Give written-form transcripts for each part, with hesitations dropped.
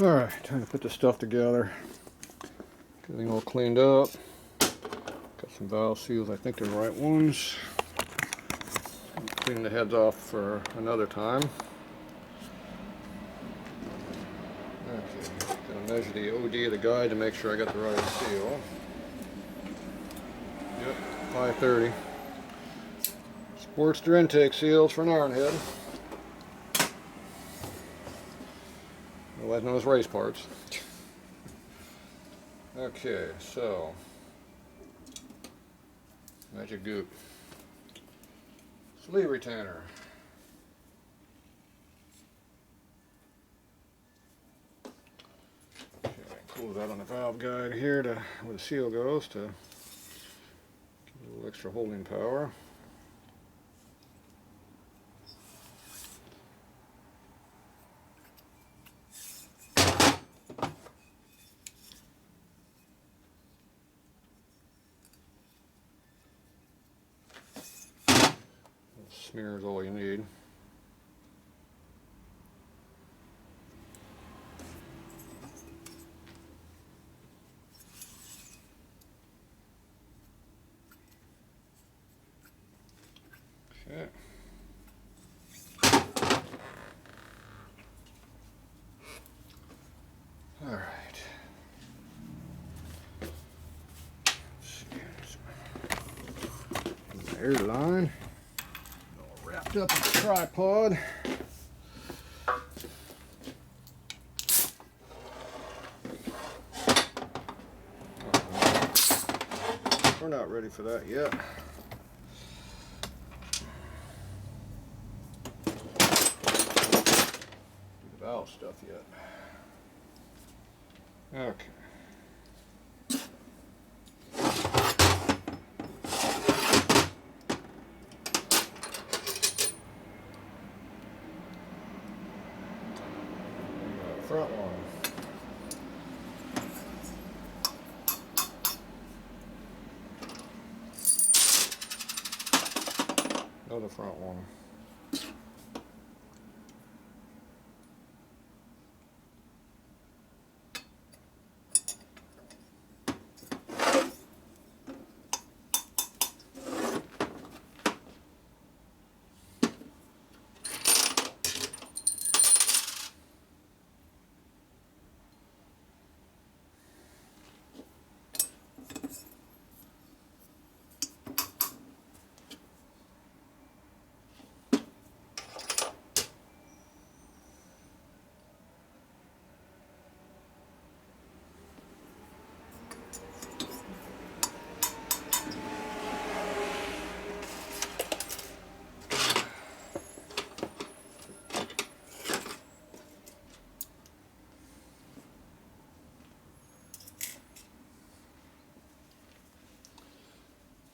Alright, time to put this stuff together. Get everything all cleaned up. Got some valve seals, I think they're the right ones. Clean the heads off for another time. Okay, gonna measure the OD of the guide to make sure I got the right seal. Yep, 530. Sportster intake seals for an iron head. Otherwise known as race parts. Okay, so magic goop. Sleeve retainer. Okay, close that on the valve guide here to where the seal goes to give it a little extra holding power. Smear is all you need. Okay. All right. Let's see. Airline. Wrapped up in the tripod. We're not ready for that yet. Do the valve stuff yet. Okay. Front one. Another front one.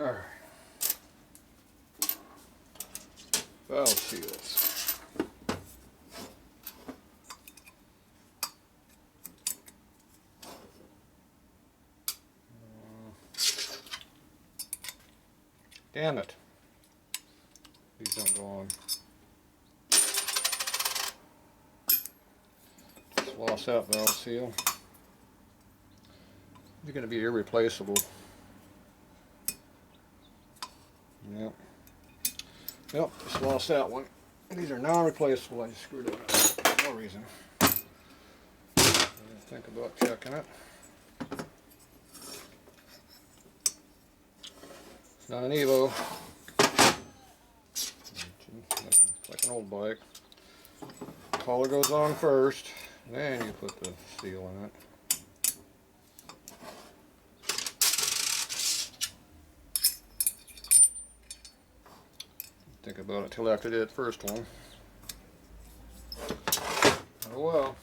All right. Valve seals. Damn it. These don't go on. Just lost that valve seal. They're going to be irreplaceable. Yep. Yep, just lost that one. These are non-replaceable. I just screwed it up for no reason. Think about checking it. It's not an Evo. It's like an old bike. Collar goes on first, then you put the seal in it. Think about it till after I did the first one. Oh well.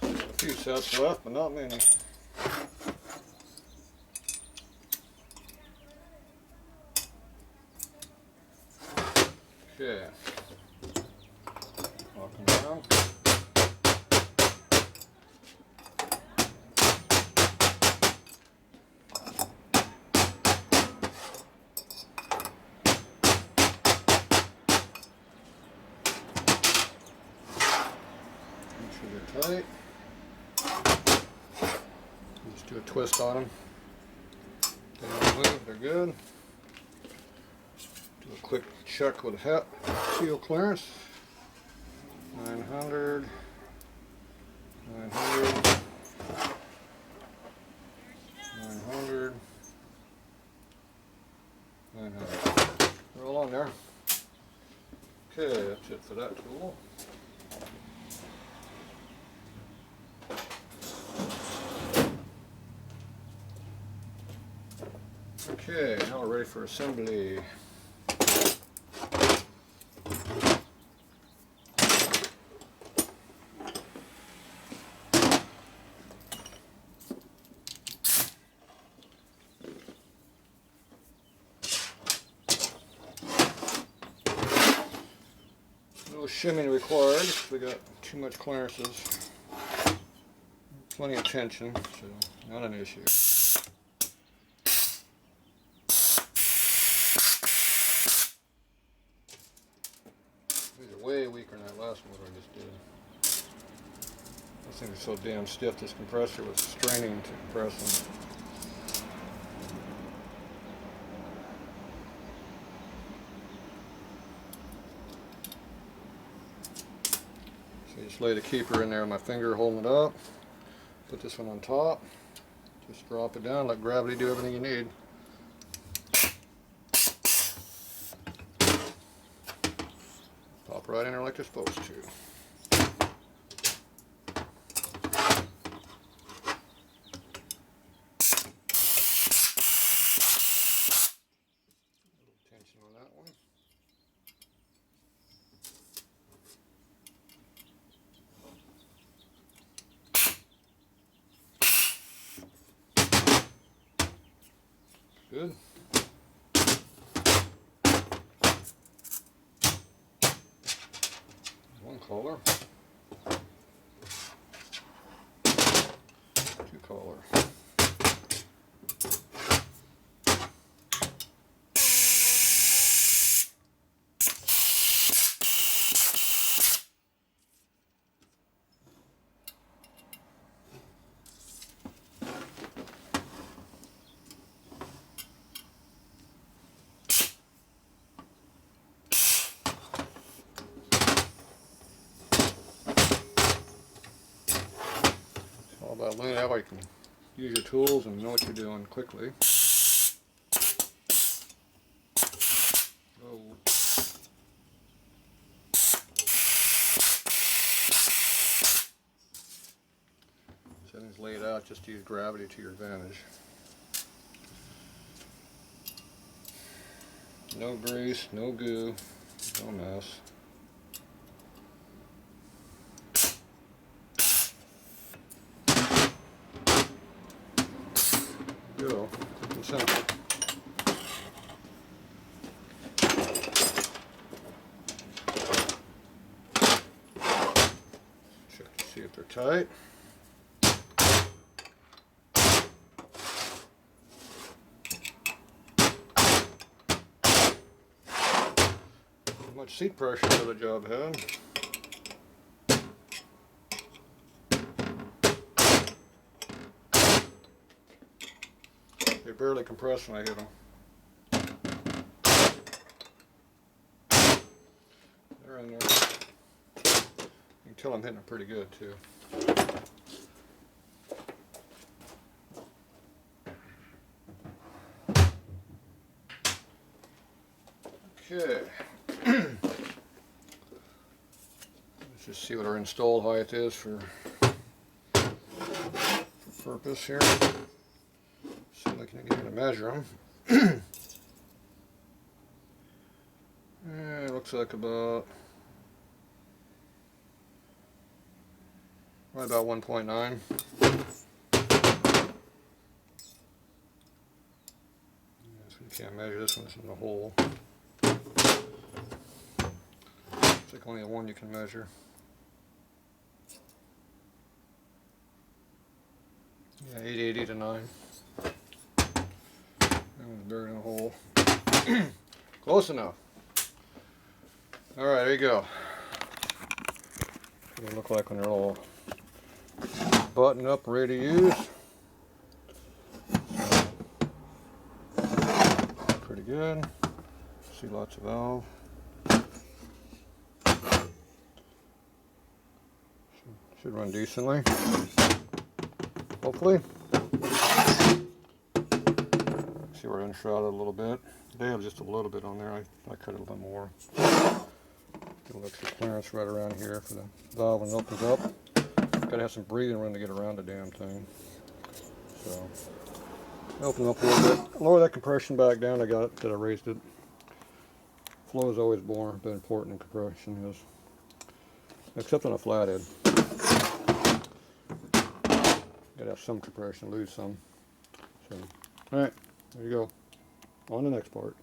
A few sets left, but not many. Okay. Walk them down. Make sure they're tight. Just do a twist on them. They don't move, they're good. Do a quick check with seal clearance. 900, 900, 900, 900. They're all on there. Okay, that's it for that tool. Okay, now we're ready for assembly. No shimming required because we got too much clearances. Plenty of tension, so not an issue. These are way weaker than that last one I just did. This thing is so damn stiff, this compressor was straining to compress them. So you just lay the keeper in there with my finger holding it up. Put this one on top. Just drop it down, let gravity do everything you need. Pop right in there like they're supposed to. A little tension on that one. Good. One color. Two color. All about laying out where you can use your tools and know what you're doing quickly. Oh. So everything's laid out, just use gravity to your advantage. No grease, no goo, no mess. Go. Quick and simple. Check to see if they're tight. Not much seat pressure for the job head. They barely compress when I hit them. They're in there. You can tell I'm hitting them pretty good too. Okay. Let's just see what our installed height is for purpose here. Looking at getting to measure them. It looks like about right about 1.9. Yes, we can't measure this one, it's in the hole. like only one you can measure. Yeah, 880 to 9. That one's buried in a hole. Close enough. Alright, there you go. What they look like when they're all buttoned up, ready to use. Pretty good. See lots of valve. Should run decently. Hopefully. See where I unshrouded a little bit. They have just a little bit on there. I cut it a little more. Get a little extra clearance right around here for the valve when it opens up. Gotta have some breathing room to get around the damn thing. So, open up a little bit. Lower that compression back down. I got it that I raised it. Flow is always more important than compression is, except on a flathead. Gotta have some compression, lose some. So, all right, there you go. On the next part.